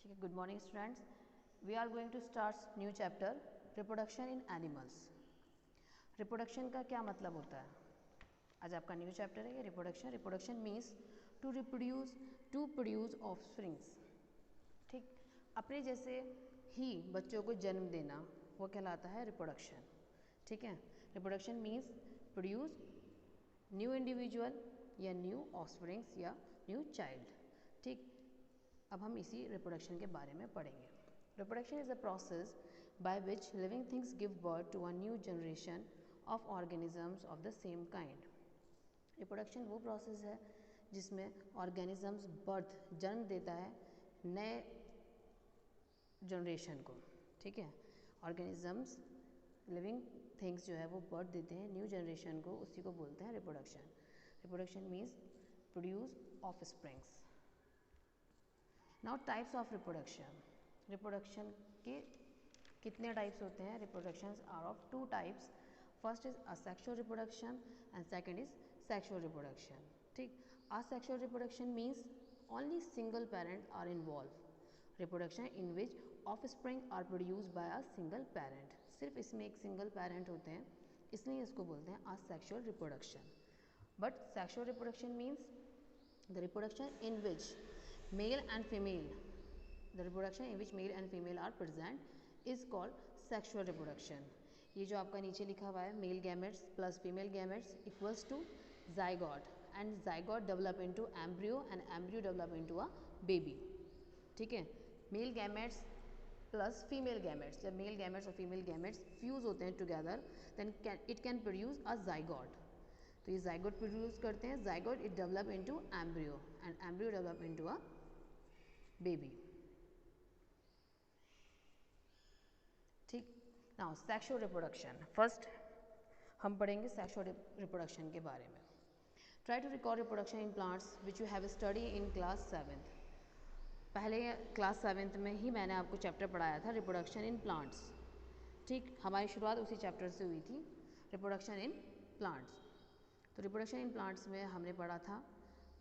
ठीक है, good morning students. We are going to start new chapter reproduction in animals. Reproduction का क्या मतलब होता है? आज आपका न्यू चैप्टर है ये reproduction. Reproduction means to produce offsprings. ठीक, अपने जैसे ही बच्चों को जन्म देना वो कहलाता है रिप्रोडक्शन। ठीक है, reproduction means produce new individual या न्यू ऑफस्प्रिंग्स या न्यू चाइल्ड। ठीक, अब हम इसी रिप्रोडक्शन के बारे में पढ़ेंगे। Reproduction is a process by which living things give birth to a new generation of organisms of the same kind. Reproduction वो प्रोसेस है जिसमें ऑर्गेनिजम्स बर्थ जन्म देता है नए जनरेशन को। ठीक है, ऑर्गेनिजम्स लिविंग थिंग्स जो है वो बर्थ देते हैं न्यू जनरेशन को, उसी को बोलते हैं reproduction. Reproduction means produce offsprings. Now types of reproduction. Reproduction के कितने टाइप्स होते हैं? Reproductions are of two types. First is asexual reproduction and second is sexual reproduction. ठीक, asexual reproduction means only single parent are involve. Reproduction in which offspring are produce by a single parent. सिर्फ इसमें एक single parent होते हैं, इसलिए इसको बोलते हैं asexual reproduction. But sexual reproduction means the reproduction in which male and female are present is called sexual reproduction. ये जो आपका नीचे लिखा हुआ है male gametes plus female gametes equals to zygote and zygote develop into embryo and embryo develop into a baby. ठीक है, male gametes plus female gametes, जब मेल गैमेट्स और फीमेल गैमेट्स फ्यूज होते हैं together then it can produce a zygote. तो ये zygote produce करते हैं, zygote it develop into embryo and embryo develop into a baby. ठीक, नाउ सेक्सुअल रिप्रोडक्शन। फर्स्ट हम पढ़ेंगे सेक्सुअल रिप्रोडक्शन के बारे में। Try to record reproduction in plants which you have study in class 7th। पहले class 7th में ही मैंने आपको चैप्टर पढ़ाया था रिप्रोडक्शन इन प्लांट्स। ठीक, हमारी शुरुआत उसी चैप्टर से हुई थी, रिप्रोडक्शन इन प्लांट्स। तो रिप्रोडक्शन इन प्लांट्स में हमने पढ़ा था,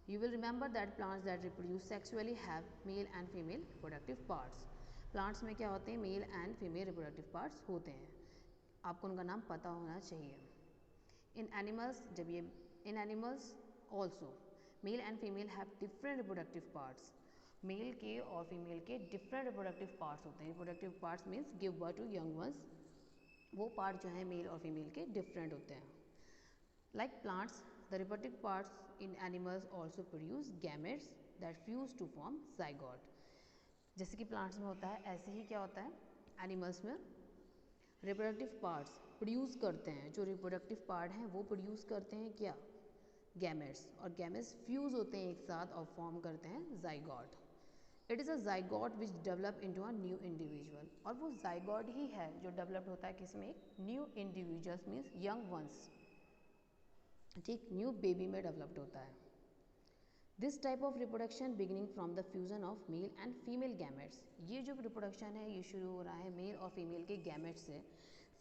you will remember that plants that reproduce sexually have mail and female reproductive parts. Plants में क्या होते हैं? Male and female reproductive parts होते हैं, आपको उनका नाम पता होना चाहिए। इन एनिमल्स, जब ये in animals also male and female have different reproductive parts. Male के और फीमेल के डिफरेंट रिप्रोडक्टिव पार्ट्स होते हैं। Reproductive parts means give birth to young ones, वो पार्ट जो है मेल और फीमेल के डिफरेंट होते हैं। Like plants, the reproductive parts in animals also produce gametes that fuse to form zygote. जैसे कि प्लांट्स में होता है, ऐसे ही क्या होता है एनिमल्स में रिप्रोडक्टिव पार्ट्स प्रोड्यूस करते हैं। जो रिप्रोडक्टिव पार्ट हैं वो प्रोड्यूस करते हैं क्या? गैमेट्स, और गैमेट्स फ्यूज होते हैं एक साथ और फॉर्म करते हैं zygote. It is a zygote which develop into a new individual, और वो जाइगोट ही है जो डेवलप्ड होता है किसमें? एक new individuals means young ones. ठीक, न्यू बेबी में डेवलप्ड होता है। This type of reproduction beginning from the fusion of male and female gametes. ये जो रिप्रोडक्शन है ये शुरू हो रहा है मेल और फीमेल के गैमेट्स से।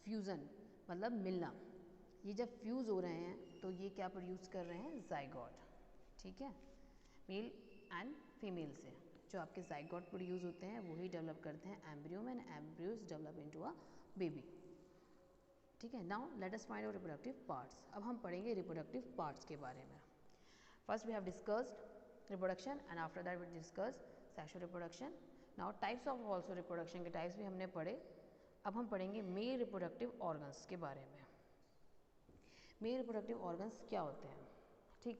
फ्यूज़न मतलब मिलना। ये जब फ्यूज़ हो रहे हैं तो ये क्या प्रोड्यूस कर रहे हैं? जाइगोट। ठीक है, मेल एंड फीमेल से जो आपके जाइगोट प्रोड्यूस होते हैं वही डेवलप करते हैं एम्ब्रियो में, and embryos develop into a baby. ठीक है, now let us find out reproductive parts. अब हम पढ़ेंगे रिप्रोडक्टिव पार्ट्स के बारे में। First we have discussed reproduction and after that we discuss sexual reproduction. Now types of also reproduction के types भी हमने पढ़े। अब हम पढ़ेंगे मेल रिप्रोडक्टिव ऑर्गन्स के बारे में। मेल रिप्रोडक्टिव ऑर्गन्स क्या होते हैं? ठीक,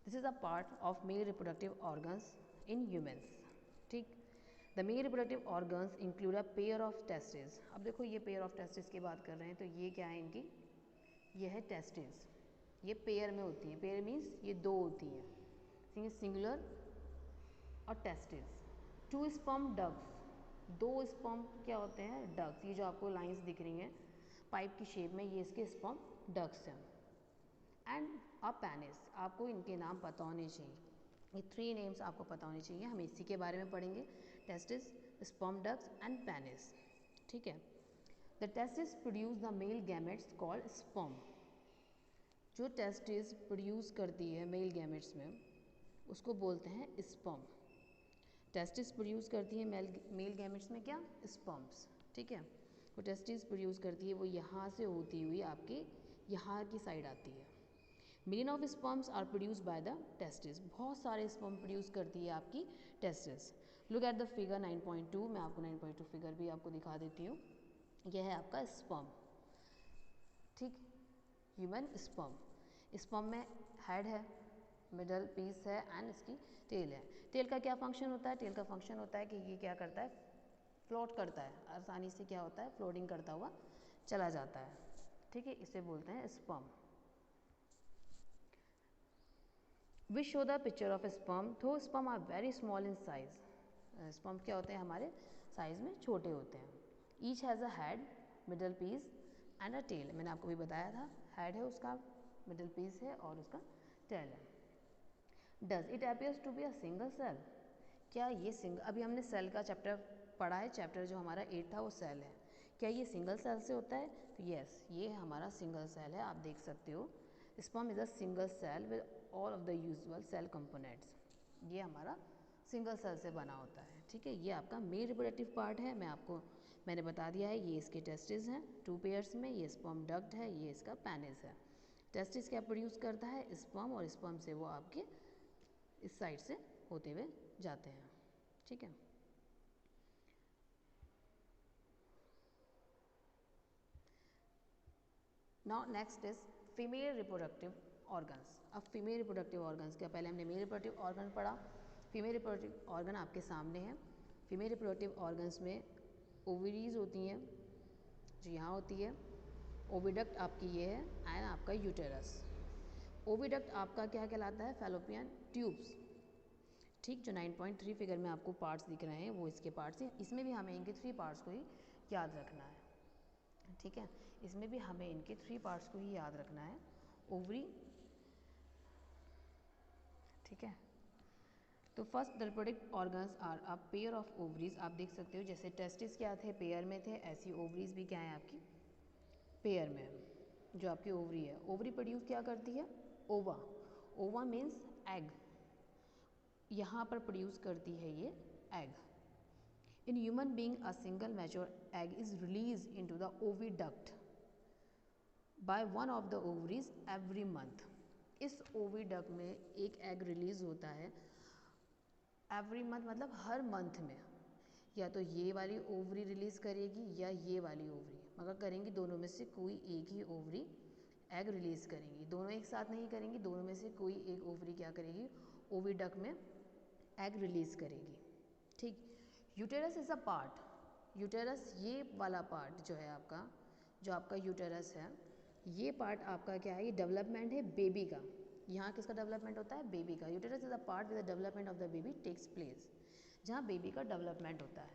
this is a part of male reproductive organs in humans. ठीक, the male reproductive organs include a pair of testis. अब देखो ये पेयर ऑफ टेस्टिस की बात कर रहे हैं, तो ये क्या है इनकी? ये है टेस्टिस। ये पेयर में होती है, पेयर मीन्स ये दो होती है, सिंगुलर और टेस्टिस। टू स्पर्म डग्स, दो स्पर्म क्या होते हैं? डग्स। ये जो आपको लाइंस दिख रही हैं पाइप की शेप में, ये इसके स्पर्म डग्स हैं। एंड अ पेनिस, आपको इनके नाम पता होने चाहिए। ये 3 नेम्स आपको पता होने चाहिए, हम इसी के बारे में पढ़ेंगे, testis, sperm ducts and penis. ठीक है, the testis produce the male gametes called sperm. जो टेस्टिस प्रोड्यूस करती है मेल गैमेट्स में उसको बोलते हैं स्पर्म। टेस्टिस प्रोड्यूस करती है मेल गैमेट्स में क्या, स्पर्म्स, ठीक है। वो टेस्टिस प्रोड्यूस करती है, वो यहाँ से होती हुई आपके यहाँ की साइड आती है। Million of sperms are produce by the testis, बहुत सारे स्पर्म प्रोड्यूस करती है आपकी testis. Look at the figure 9.2, मैं आपको 9.2 फिगर भी आपको दिखा देती हूँ। यह है आपका स्पर्म, ठीक, ह्यूमन स्पर्म। स्पर्म में हेड है, मिडल पीस है एंड इसकी टेल है। टेल का क्या फंक्शन होता है, टेल का फंक्शन होता है कि ये क्या करता है, फ्लोट करता है, आसानी से क्या होता है, फ्लोटिंग करता हुआ चला जाता है, ठीक है, इसे बोलते हैं sperm. We show the picture of sperm, though sperm are very small in size. Sperm क्या होते हैं, हमारे साइज में छोटे होते हैं। Each has a head, middle piece and a tail, मैंने आपको भी बताया था, हेड है उसका, मिडल पीस है और उसका टेल है। Does it appears to be a single cell, क्या ये अभी हमने सेल का चैप्टर पढ़ा है, चैप्टर जो हमारा 8 था वो सेल है, क्या ये सिंगल सेल से होता है, तो यस, ये हमारा सिंगल सेल है। आप देख सकते हो sperm is a single cell with all of the usual cell components, ये हमारा सिंगल सेल से बना होता है, ठीक है। ये आपका मेल रिप्रोडक्टिव पार्ट है, मैंने बता दिया है, ये इसके टेस्टिस हैं 2 पेयर्स में, ये स्पर्म डक्ट है, ये इसका पेनिस है। टेस्टिस क्या प्रोड्यूस करता है, स्पर्म, और स्पर्म से वो आपके इस साइड से होते हुए जाते हैं, ठीक है। Now next is female reproductive organs. अब फीमेल रिप्रोडक्टिव ऑर्गन्स क्या, पहले हमने मेल रिप्रोडक्टिव ऑर्गन पढ़ा, फीमेल रिप्रोडक्टिव ऑर्गन आपके सामने है। फीमेल रिप्रोडक्टिव ऑर्गन्स में ओवरीज होती हैं, जो यहाँ होती है, ओविडक्ट आपकी ये है एंड आपका यूटेरस। ओविडक्ट आपका क्या कहलाता है, फैलोपियन ट्यूब्स, ठीक, जो 9.3 फिगर में आपको पार्ट्स दिख रहे हैं वो इसके पार्ट्स हैं। इसमें भी हमें इनके 3 पार्ट्स को ही याद रखना है, ठीक है, इसमें भी हमें इनके 3 पार्ट्स को ही याद रखना है। ओवरी, ठीक है, तो first the reproductive organs are a pair of ovaries, आप देख सकते हो जैसे टेस्टिस क्या थे, पेयर में थे, ऐसी ओवरीज भी क्या है आपकी पेयर में है। जो आपकी ओवरी है, ओवरी प्रोड्यूस क्या करती है, ओवा, ओवा मीन्स एग, यहाँ पर प्रोड्यूस करती है ये egg. In human being a single mature egg is release into the oviduct by one of the ovaries every month. इस ओविडक्ट में एक एग रिलीज होता है एवरी मंथ, मतलब हर मंथ में, या तो ये वाली ओवरी रिलीज करेगी या ये वाली ओवरी, मगर करेंगी दोनों में से कोई एक ही ओवरी एग रिलीज करेंगी, दोनों एक साथ नहीं करेंगी, दोनों में से कोई एक ओवरी क्या करेगी, ओविडक्ट में एग रिलीज करेगी, ठीक। Uterus is a part, uterus ये वाला पार्ट जो है आपका, जो आपका यूटेरस है, ये पार्ट आपका क्या है, ये डेवलपमेंट है बेबी का, यहाँ किसका डेवलपमेंट होता है, बेबी का। Uterus is a part with the development of the baby takes place, जहाँ बेबी का डेवलपमेंट होता है।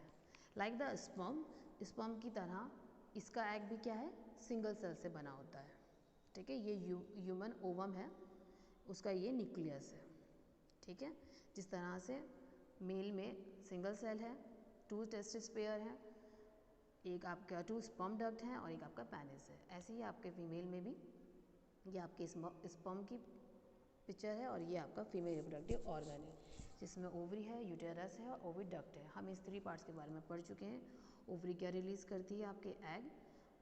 लाइक द स्पर्म, स्पर्म की तरह इसका एग भी क्या है, सिंगल सेल से बना होता है, ठीक है। ये ह्यूमन ओवम है, उसका ये न्यूक्लियस है, ठीक है। जिस तरह से मेल में सिंगल सेल है, 2 टेस्टिस पेयर है, एक आपका 2 स्पर्म डक्ट हैं और एक आपका पेनिस है, ऐसे ही आपके फीमेल में भी ये आपके स्पर्म की पिक्चर है और ये आपका फीमेल रिप्रोडक्टिव ऑर्गन है, जिसमें ओवरी है, यूटेरस है और ओविडक्ट है। हम इस 3 पार्ट्स के बारे में पढ़ चुके हैं। ओवरी क्या रिलीज़ करती है, आपके एग,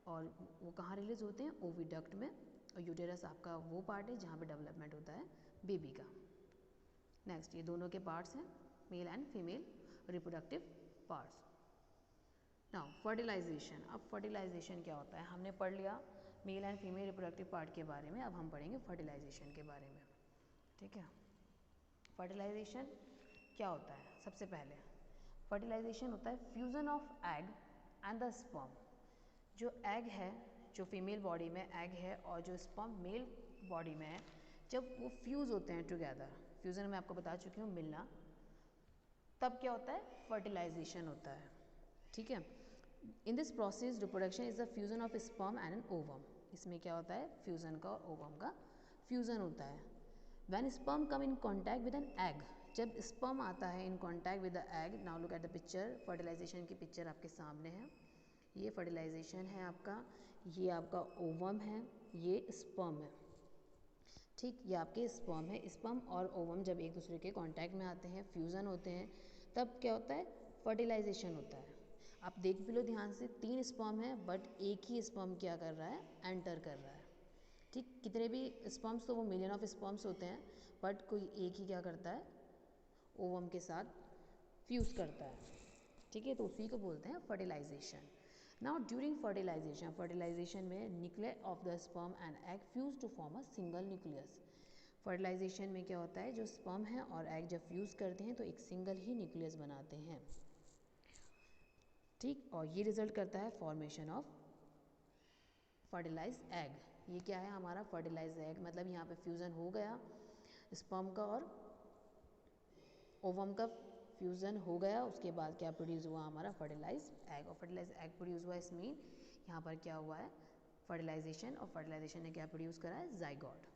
और वो कहाँ रिलीज़ होते हैं, ओविडक्ट में, और यूटेरस आपका वो पार्ट है जहाँ पे डेवलपमेंट होता है बेबी का। नेक्स्ट, ये दोनों के पार्ट्स हैं, male and female reproductive parts. Now fertilisation, अब फर्टिलाइजेशन क्या होता है, हमने पढ़ लिया male and female reproductive part के बारे में, अब हम पढ़ेंगे फर्टिलाइजेशन के बारे में, ठीक है। फर्टिलाइजेशन क्या होता है, सबसे पहले फर्टिलाइजेशन होता है fusion of egg and the sperm. जो एग है, जो फीमेल बॉडी में एग है और जो स्पर्म मेल बॉडी में है, जब वो फ्यूज़ होते हैं टुगेदर, फ्यूज़न मैं आपको बता चुकी हूँ, मिलना, तब क्या होता है, फर्टिलाइजेशन होता है, ठीक है। In this process reproduction is the fusion of sperm and an ovum, इसमें क्या होता है, फ्यूजन का और ओवम का फ्यूजन होता है। When sperm come in contact with an egg, जब स्पर्म आता है in contact with the egg, now look at the picture, fertilisation की पिक्चर आपके सामने है, ये फर्टिलाइजेशन है आपका, ये आपका ओवम है, ये स्पर्म है, ठीक, ये आपके स्पर्म है। स्पर्म और ओवम जब एक दूसरे के कांटेक्ट में आते हैं, फ्यूज़न होते हैं, तब क्या होता है, फर्टिलाइजेशन होता है। आप देख भी लो ध्यान से, 3 स्पर्म है बट एक ही स्पर्म क्या कर रहा है, एंटर कर रहा है। ठीक, कितने भी स्पर्म्स तो वो मिलियन ऑफ स्पर्म्स होते हैं, बट कोई एक ही क्या करता है, ओवम के साथ फ्यूज़ करता है। ठीक है, तो उसी को बोलते हैं fertilisation. Now during fertilisation, fertilisation में nucleus of the sperm and egg fuse to form a single nucleus. Fertilisation में क्या होता है, जो स्पर्म है और एग जब फ्यूज़ करते हैं तो एक सिंगल ही न्यूक्लियस बनाते हैं। ठीक, और ये रिजल्ट करता है फॉर्मेशन ऑफ फर्टिलाइज एग। ये क्या है हमारा फर्टिलाइज एग, मतलब यहाँ पे फ्यूज़न हो गया स्पर्म का और ओवम का फ्यूज़न हो गया, उसके बाद क्या प्रोड्यूस हुआ हमारा फर्टिलाइज एग, और फर्टिलाइज एग प्रोड्यूस हुआ, इसमें यहाँ पर क्या हुआ है, फर्टिलाइजेशन, और फर्टिलाइजेशन ने क्या प्रोड्यूस करा है, जाइगोट।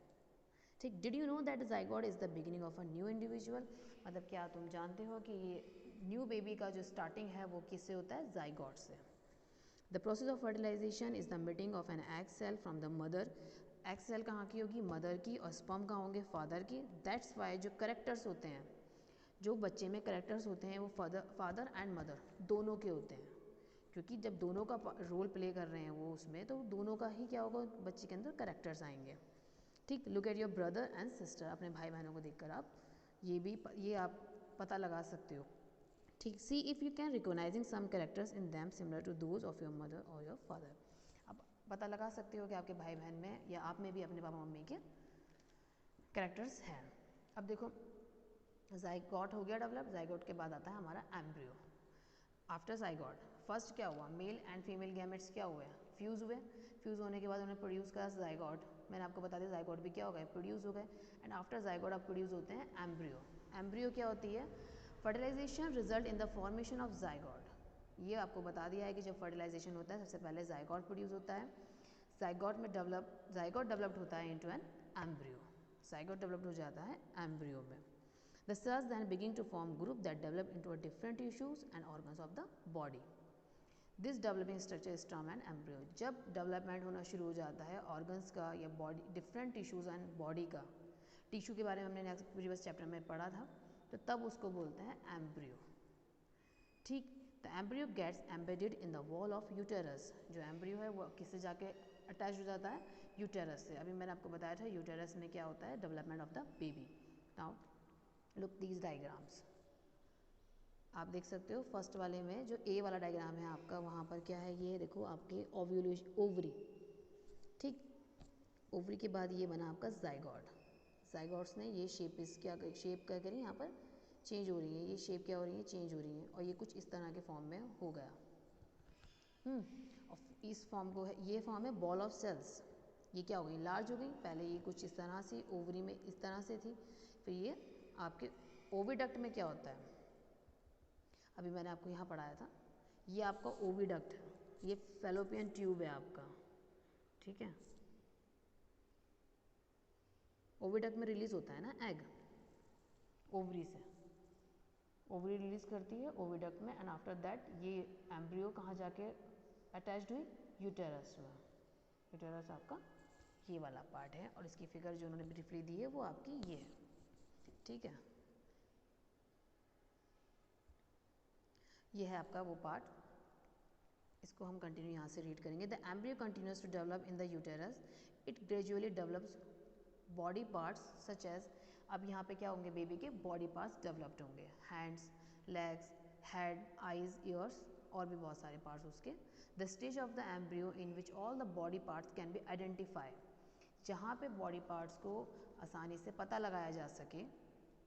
ठीक, did you know that zygote is the beginning of a new individual, मतलब क्या तुम जानते हो कि ये न्यू बेबी का जो स्टार्टिंग है वो किससे होता है, जाइगोट से। The process of fertilisation is the meeting of an egg cell from the mother. Egg cell कहाँ की होगी, मदर की, और स्पर्म कहाँ होंगे, फादर की। दैट्स वाई जो करेक्टर्स होते हैं, जो बच्चे में करेक्टर्स होते हैं वो फादर एंड मदर दोनों के होते हैं, क्योंकि जब दोनों का रोल प्ले कर रहे हैं वो उसमें, तो दोनों का ही क्या होगा, बच्चे के अंदर करेक्टर्स आएंगे। ठीक, look at your brother and sister, अपने भाई बहनों को देखकर आप ये आप पता लगा सकते हो। ठीक, see if you can recognising some characters in them similar to those of your mother और योर फादर। आप पता लगा सकते हो कि आपके भाई बहन में या आप में भी अपने पापा मम्मी के कैरेक्टर्स हैं। अब देखो, जाइगोट हो गया डेवलप, जाइगोट के बाद आता है हमारा एम्ब्रियो। आफ्टर जाइगोट फर्स्ट क्या हुआ, मेल एंड फीमेल गैमेट्स क्या हुए, फ्यूज़ हुए। फ्यूज़ होने के बाद उन्हें प्रोड्यूस करा जाइगोट। मैंने आपको बता दिया जाइगोट भी क्या हो गए, प्रोड्यूस हो गए। एंड आफ्टर जाइगोट अब प्रोड्यूस होते हैं एम्ब्रियो। एम्ब्रियो क्या होती है, fertilisation result in the formation of zygote. ये आपको बता दिया है कि जब फर्टिलाइजेशन होता है सबसे पहले जाइगोट प्रोड्यूस होता है। जाइगोट डेवलप्ड होता है into an embryo. Zygote developed हो जाता है एम्ब्रियो में। The cells then begin to form group that develop into a different tissues and organs of the body. This developing structure is termed an embryo. जब development होना शुरू हो जाता है ऑर्गन्स का या body different tissues and body का, tissue के बारे में हमने नेक्स्ट प्रीवियस चैप्टर में पढ़ा था, तो तब उसको बोलते हैं एम्ब्रियो। ठीक, the embryo gets embedded in the wall of uterus. जो एम्ब्रियो है वो किससे जाके अटैच हो जाता है, यूटेरस से। अभी मैंने आपको बताया था यूटेरस में क्या होता है, development of the baby. Now look these diagrams, आप देख सकते हो फर्स्ट वाले में जो ए वाला डायग्राम है आपका, वहाँ पर क्या है, ये देखो आपके ओवरी। ठीक, ओवरी के बाद ये बना आपका जाइगोट। जाइगोट्स ने ये शेप क्या करी, यहाँ पर चेंज हो रही है, ये शेप क्या हो रही है, चेंज हो रही है, और ये कुछ इस तरह के फॉर्म में हो गया। और इस फॉर्म को है, ये फॉर्म है बॉल ऑफ सेल्स। ये क्या हो गई, लार्ज हो गई। पहले ये कुछ इस तरह से ओवरी में इस तरह से थी, फिर ये आपके ओविडक्ट में क्या होता है, अभी मैंने आपको यहाँ पढ़ाया था, ये आपका ओविडक्ट है, ये फेलोपियन ट्यूब है आपका। ठीक है, ओविडक्ट में रिलीज होता है ना एग, ओवरी से ओवरी रिलीज करती है ओविडक्ट में, एंड आफ्टर दैट ये एम्ब्रियो कहाँ जाके अटैच्ड हुई, यूटेरस हुआ। यूटेरस आपका ये वाला पार्ट है, और इसकी फिगर जो उन्होंने ब्रीफली दी है वो आपकी ये है। ठीक है, ये है आपका वो पार्ट, इसको हम कंटिन्यू यहाँ से रीड करेंगे। The embryo continues to develop in the uterus, it gradually develops body parts such as, अब यहाँ पे क्या होंगे, बेबी के बॉडी पार्ट्स डेवलप्ड होंगे, hands, legs, head, eyes, ears, और भी बहुत सारे पार्ट्स उसके। The stage of the embryo in which all the body parts can be identify, जहाँ पे बॉडी पार्ट्स को आसानी से पता लगाया जा सके,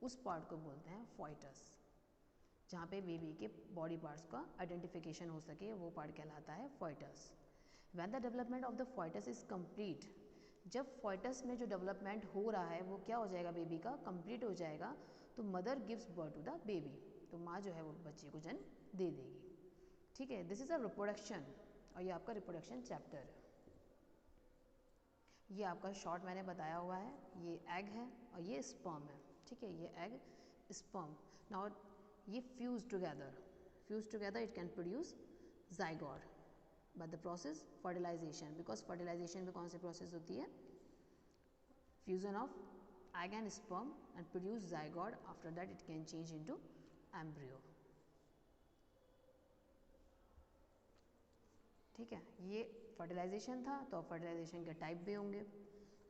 उस पार्ट को बोलते हैं फोइटस। जहाँ पे बेबी के बॉडी पार्ट्स का आइडेंटिफिकेशन हो सके वो पार्ट कहलाता है foetus. When the development of the foetus is complete, जब फोइटस में जो डेवलपमेंट हो रहा है वो क्या हो जाएगा, बेबी का कंप्लीट हो जाएगा, तो mother gives birth to the baby, तो माँ जो है वो बच्चे को जन्म दे देगी। ठीक है, दिस इज अ रिप्रोडक्शन, और ये आपका रिप्रोडक्शन चैप्टर है। ये आपका शॉर्ट मैंने बताया हुआ है, ये एग है और ये स्पर्म है। ठीक है, ये एग स्पर्म, नाउ ये fuse together it can produce zygote, but the process fertilisation, because fertilisation में कौन सी प्रोसेस होती है, fusion of egg and sperm and produce zygote, after that it can change into embryo. ठीक है, ये fertilisation था। तो फर्टिलाइजेशन के टाइप भी होंगे,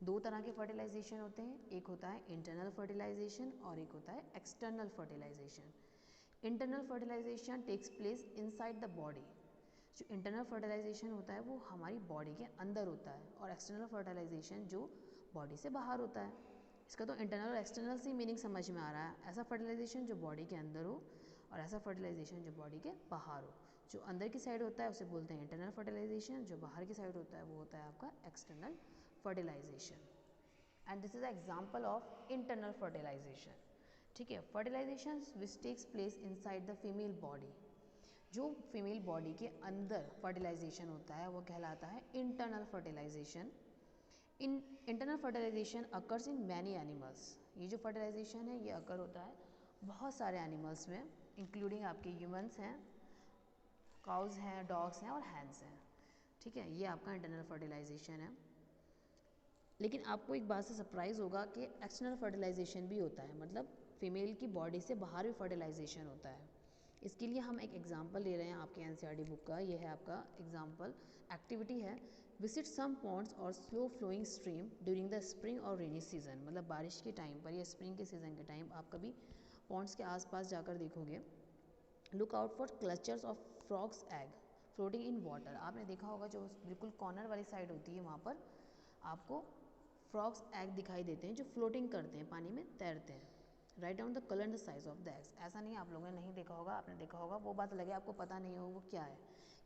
दो तरह के फर्टिलाइजेशन होते हैं, एक होता है इंटरनल फर्टिलाइजेशन और एक होता है external fertilization. Internal fertilization takes place inside the body. जो इंटरनल फर्टिलाइजेशन होता है वो हमारी बॉडी के अंदर होता है, और एक्सटर्नल फर्टिलाइजेशन जो बॉडी से बाहर होता है। इसका तो इंटरनल और एक्सटर्नल से मीनिंग समझ में आ रहा है। ऐसा फर्टिलाइजेशन जो बॉडी के अंदर हो और ऐसा फर्टिलाइजेशन जो बॉडी के बाहर हो। जो अंदर की साइड होता है उसे बोलते हैं इंटरनल फर्टिलाइजेशन, जो बाहर की साइड होता है वो होता है आपका external fertilization. And this is example of internal fertilization. ठीक है, fertilization which takes place inside the female body. जो फीमेल बॉडी के अंदर फर्टिलाइजेशन होता है वो कहलाता है internal fertilization. In internal fertilization occurs in many animals. ये जो फर्टिलाइजेशन है ये अकर होता है बहुत सारे एनिमल्स में, इंक्लूडिंग आपके ह्यूमंस हैं, काउज हैं, डॉग्स हैं और हैंड्स हैं। ठीक है, ये आपका इंटरनल फर्टिलाइजेशन है। लेकिन आपको एक बात से सरप्राइज होगा कि एक्सटर्नल फर्टिलाइजेशन भी होता है, मतलब फीमेल की बॉडी से बाहर भी फर्टिलाइजेशन होता है। इसके लिए हम एक एग्जांपल ले रहे हैं आपके एनसीईआरटी बुक का। ये है आपका एग्जांपल, एक्टिविटी है विजिट सम पॉन्ड्स और slow flowing stream during the spring और रेनी सीजन। मतलब बारिश के टाइम पर या स्प्रिंग के सीज़न के टाइम आप कभी पॉन्ड्स के आसपास जाकर देखोगे। Look out for clutchers of frogs egg floating in water. आपने देखा होगा जो बिल्कुल कॉर्नर वाली साइड होती है वहाँ पर आपको फ्रॉग्स एग दिखाई देते हैं जो फ्लोटिंग करते हैं, पानी में तैरते हैं। Write down the colour and the size of the eggs. ऐसा नहीं आप लोगों ने नहीं देखा होगा, आपने देखा होगा, वो बात लगे आपको पता नहीं हो वो क्या है,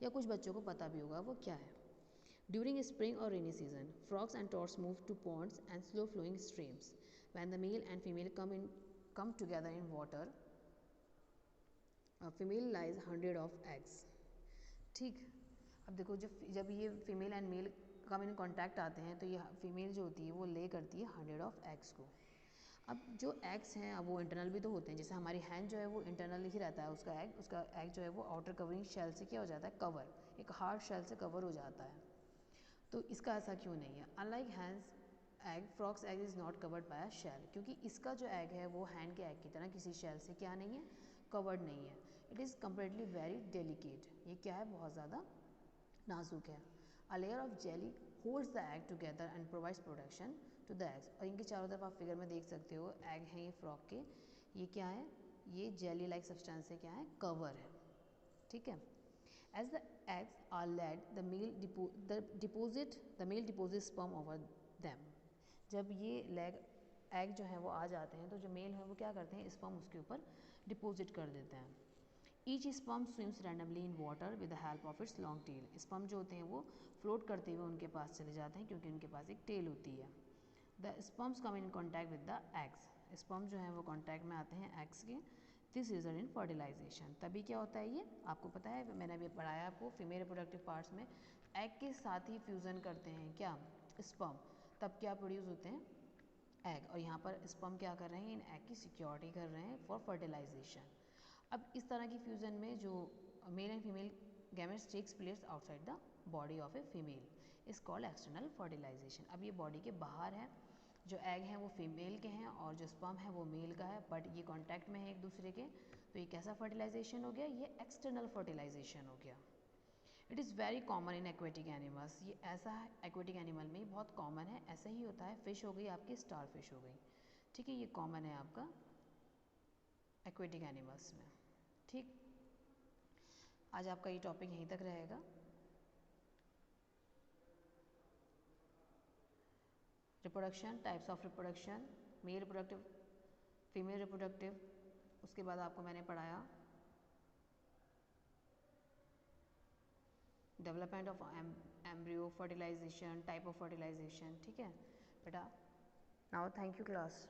या कुछ बच्चों को पता भी होगा वो क्या है। ड्यूरिंग स्प्रिंग और rainy season frogs and toads move to ponds and slow flowing streams when the male and female come together in water. Female lies 100 of eggs. ठीक, अब देखो जब ये female and male come in contact आते हैं तो ये female जो होती है वो ले करती है 100 ऑफ एग्स को। अब जो एग्स हैं अब वो इंटरनल भी तो होते हैं, जैसे हमारी हैंड जो है वो इंटरनल ही रहता है, उसका एग जो है वो आउटर कवरिंग शेल से क्या हो जाता है, कवर, एक हार्ड शेल से कवर हो जाता है। तो इसका ऐसा क्यों नहीं है? Unlike hen's egg, frog's egg is not covered by a shell, क्योंकि इसका जो एग है वो हैंड के एग की तरह किसी शेल से क्या नहीं है, कवर्ड नहीं है। It is completely very delicate. ये क्या है, बहुत ज़्यादा नाजुक है। A layer of jelly holds the egg together and provides protection to the eggs. और इनके चारों तरफ आप फिगर में देख सकते हो एग हैं ये फ्रॉक के, ये क्या है, ये जेली लाइक सब्सटेंस से क्या है, कवर है। ठीक है, as the eggs are laid the male deposit sperm over them. जब ये एग जो है वो आ जाते हैं तो जो मेल है वो क्या करते हैं, स्पर्म उसके ऊपर डिपोजिट कर देते हैं। Each sperm swims randomly in water with the help of its long tail. Sperm जो होते हैं वो फ्लोट करते हुए उनके पास चले जाते हैं क्योंकि उनके पास एक टेल होती है। The sperms come in contact with the eggs. Sperm जो है वो कॉन्टैक्ट में आते हैं एग्स के। This result in fertilization. तभी क्या होता है, ये आपको पता है, मैंने अभी पढ़ाया आपको फीमेल रिप्रोडक्टिव पार्ट्स में एग के साथ ही फ्यूज़न करते हैं क्या, स्पर्म, तब क्या प्रोड्यूस होते हैं, एग। और यहाँ पर स्पर्म क्या कर रहे हैं, इन एग की सिक्योरिटी कर रहे हैं फॉर फर्टिलाइजेशन। अब इस तरह की फ्यूज़न में जो male and female gametes takes place outside the body of a female is called external fertilization. अब ये बॉडी के बाहर है, जो एग हैं वो फीमेल के हैं और जो स्पर्म है वो मेल का है, बट ये कांटेक्ट में है एक दूसरे के, तो ये कैसा फर्टिलाइजेशन हो गया, ये एक्सटर्नल फर्टिलाइजेशन हो गया। It is very common in aquatic animals. ये ऐसा है एक्वेटिक एनिमल में बहुत कॉमन है, ऐसा ही होता है। फिश हो गई आपकी, स्टार फिश हो गई, ठीक है, ये कॉमन है आपका एक्वेटिक एनिमल्स में। ठीक, आज आपका ये टॉपिक यहीं तक रहेगा। Reproduction, types of reproduction, male reproductive, female reproductive, उसके बाद आपको मैंने पढ़ाया development of embryo, fertilization, type of fertilization. ठीक है बेटा, नाउ थैंक यू क्लास।